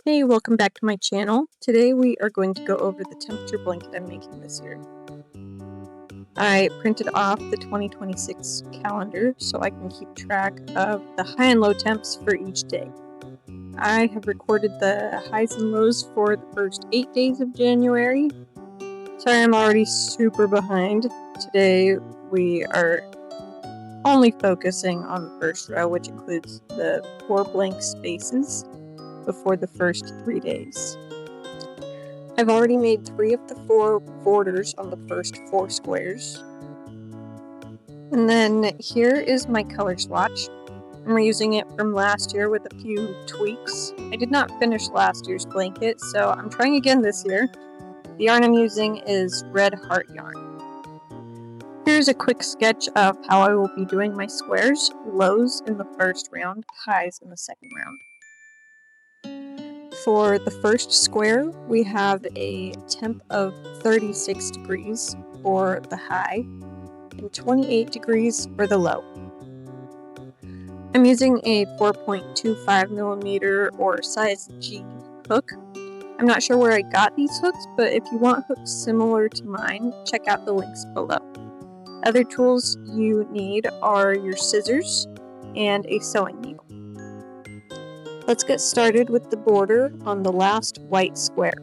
Hey, welcome back to my channel. Today we are going to go over the temperature blanket I'm making this year. I printed off the 2026 calendar so I can keep track of the high and low temps for each day. I have recorded the highs and lows for the first 8 days of January. Sorry, I'm already super behind. Today we are only focusing on the first row, which includes the 4 blank spaces before the first 3 days. I've already made 3 of the 4 borders on the first 4 squares. And then here is my color swatch. I'm reusing it from last year with a few tweaks. I did not finish last year's blanket, so I'm trying again this year. The yarn I'm using is Red Heart yarn. Here's a quick sketch of how I will be doing my squares: lows in the first round, highs in the second round. For the first square, we have a temp of 36 degrees for the high and 28 degrees for the low. I'm using a 4.25 millimeter or size G hook. I'm not sure where I got these hooks, but if you want hooks similar to mine, check out the links below. Other tools you need are your scissors and a sewing needle. Let's get started with the border on the last white square.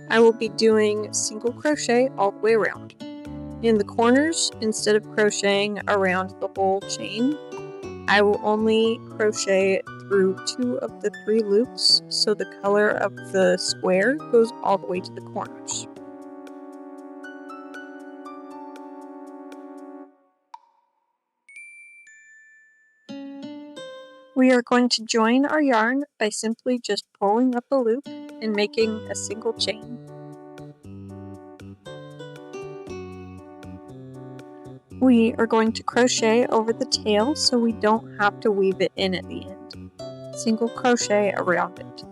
I will be doing single crochet all the way around. In the corners, instead of crocheting around the whole chain, I will only crochet through 2 of the 3 loops so the color of the square goes all the way to the corners. We are going to join our yarn by simply just pulling up a loop and making a single chain. We are going to crochet over the tail so we don't have to weave it in at the end. Single crochet around it.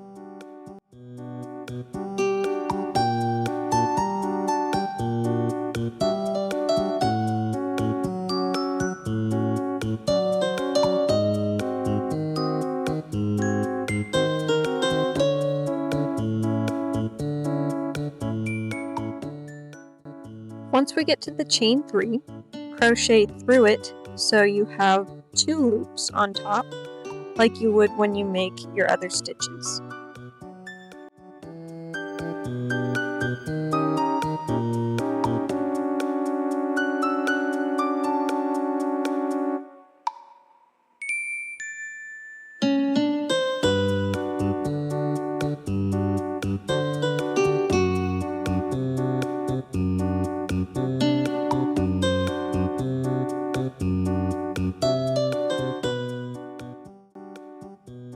Once we get to the chain 3, crochet through it so you have 2 loops on top, like you would when you make your other stitches.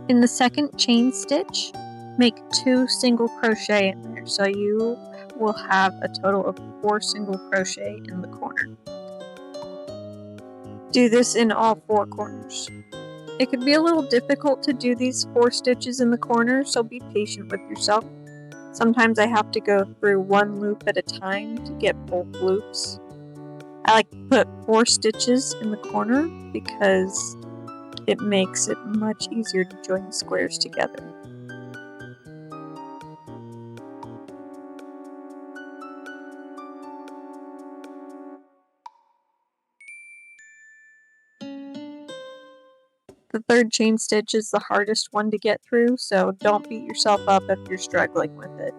In the second chain stitch, make 2 single crochet in there, so you will have a total of 4 single crochet in the corner. Do this in all 4 corners. It could be a little difficult to do these 4 stitches in the corner, so be patient with yourself. Sometimes I have to go through 1 loop at a time to get both loops. I like to put 4 stitches in the corner because it makes it much easier to join the squares together. The third chain stitch is the hardest one to get through, so don't beat yourself up if you're struggling with it.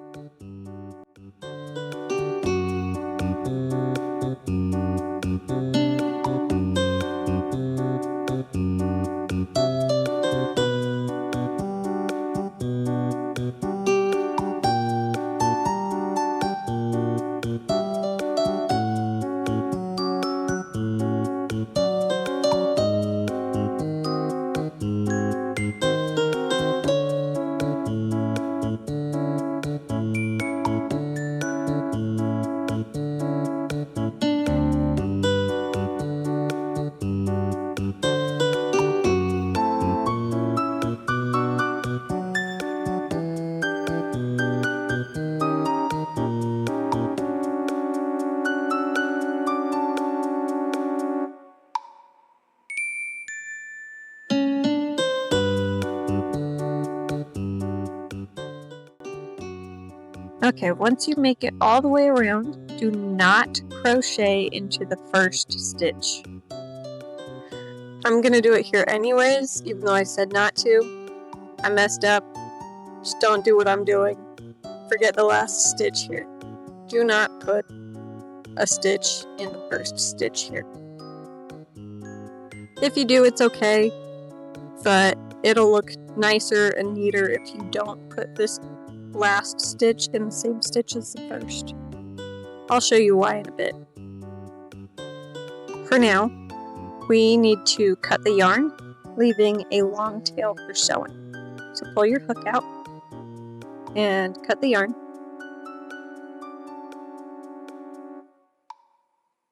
Okay, once you make it all the way around, do not crochet into the first stitch. I'm gonna do it here anyways, even though I said not to. I messed up. Just don't do what I'm doing. Forget the last stitch here. Do not put a stitch in the first stitch here. If you do, it's okay, but it'll look nicer and neater if you don't put this last stitch in the same stitch as the first. I'll show you why in a bit. For now, we need to cut the yarn, leaving a long tail for sewing. So pull your hook out and cut the yarn.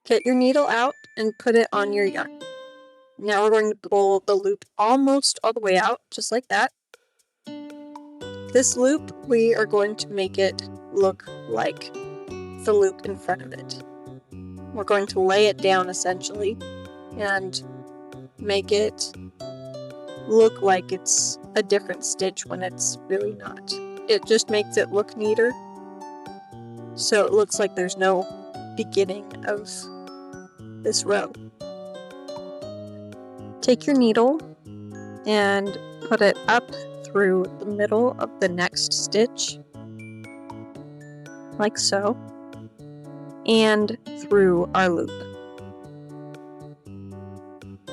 Get your needle out and put it on your yarn. Now we're going to pull the loop almost all the way out, just like that. This loop, we are going to make it look like the loop in front of it. We're going to lay it down essentially and make it look like it's a different stitch when it's really not. It just makes it look neater, so it looks like there's no beginning of this row. Take your needle and put it up through the middle of the next stitch, like so, and through our loop.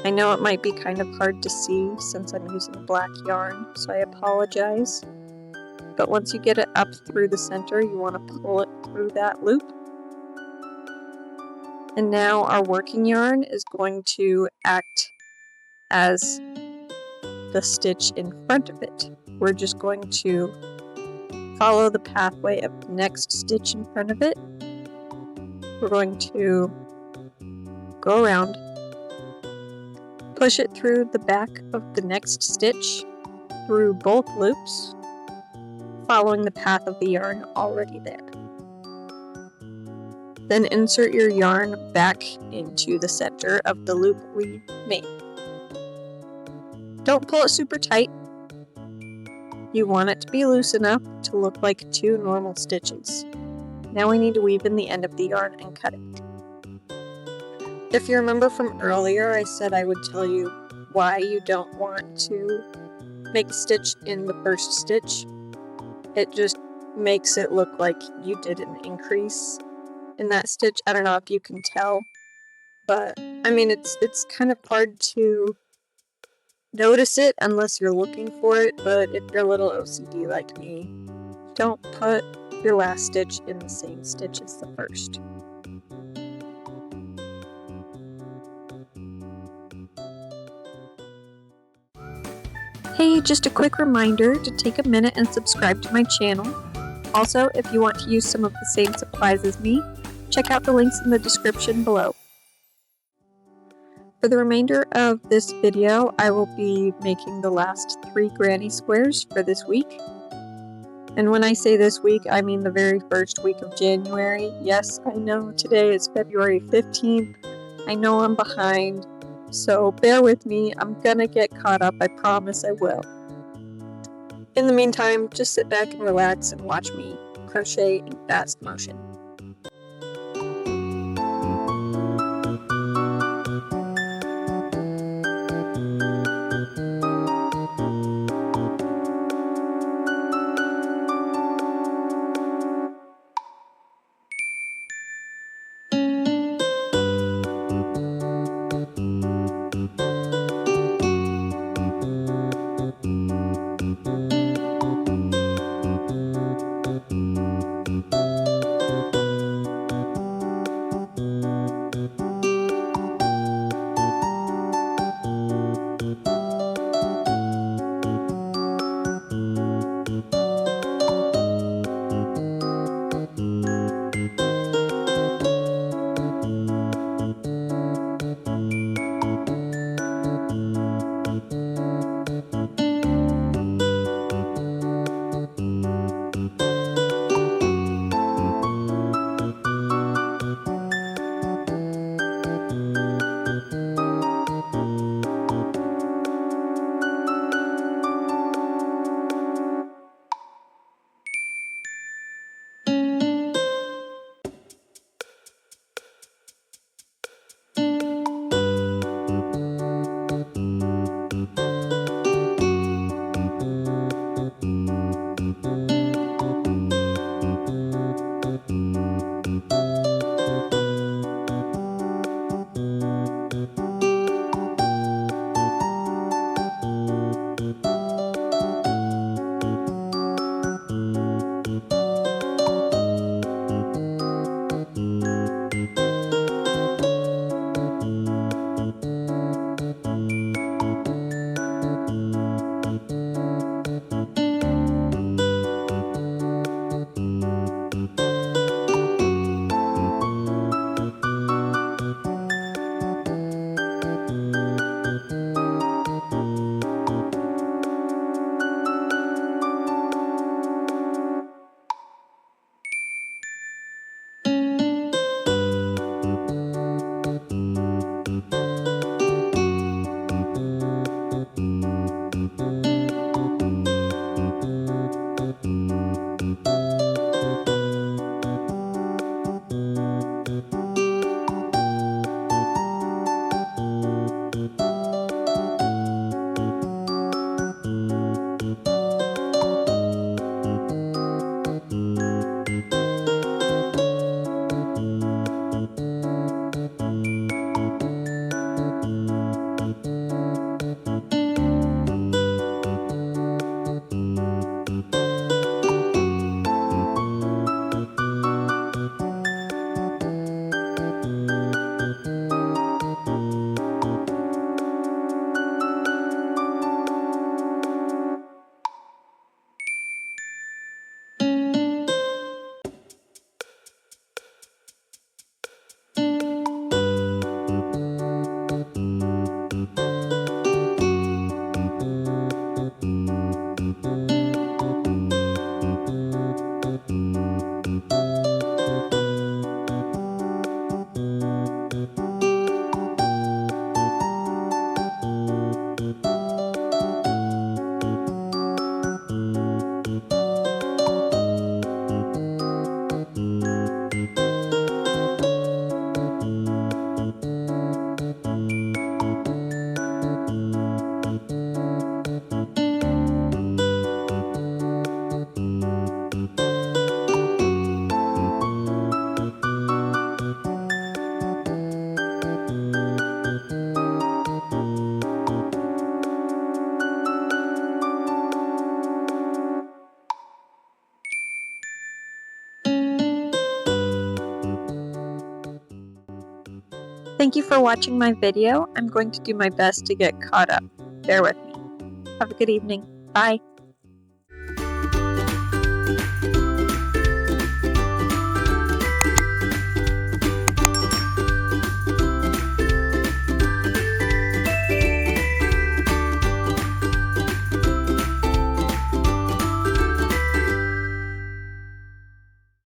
I know it might be kind of hard to see since I'm using black yarn, so I apologize. But once you get it up through the center, you want to pull it through that loop. And now our working yarn is going to act as the stitch in front of it. We're just going to follow the pathway of the next stitch in front of it. We're going to go around, push it through the back of the next stitch, through both loops, following the path of the yarn already there. Then insert your yarn back into the center of the loop we made. Don't pull it super tight. You want it to be loose enough to look like two normal stitches. Now we need to weave in the end of the yarn and cut it. If you remember from earlier, I said I would tell you why you don't want to make a stitch in the first stitch. It just makes it look like you did an increase in that stitch. I don't know if you can tell, but I mean it's kind of hard to notice it unless you're looking for it, but if you're a little OCD like me, don't put your last stitch in the same stitch as the first. Hey, just a quick reminder to take a minute and subscribe to my channel. Also, if you want to use some of the same supplies as me, check out the links in the description below. For the remainder of this video, I will be making the last 3 granny squares for this week. And when I say this week, I mean the very first week of January. Yes, I know today is February 15th. I know I'm behind, so bear with me. I'm gonna get caught up, I promise I will. In the meantime, just sit back and relax and watch me crochet in fast motion. Thank you for watching my video. I'm going to do my best to get caught up. Bear with me. Have a good evening. Bye.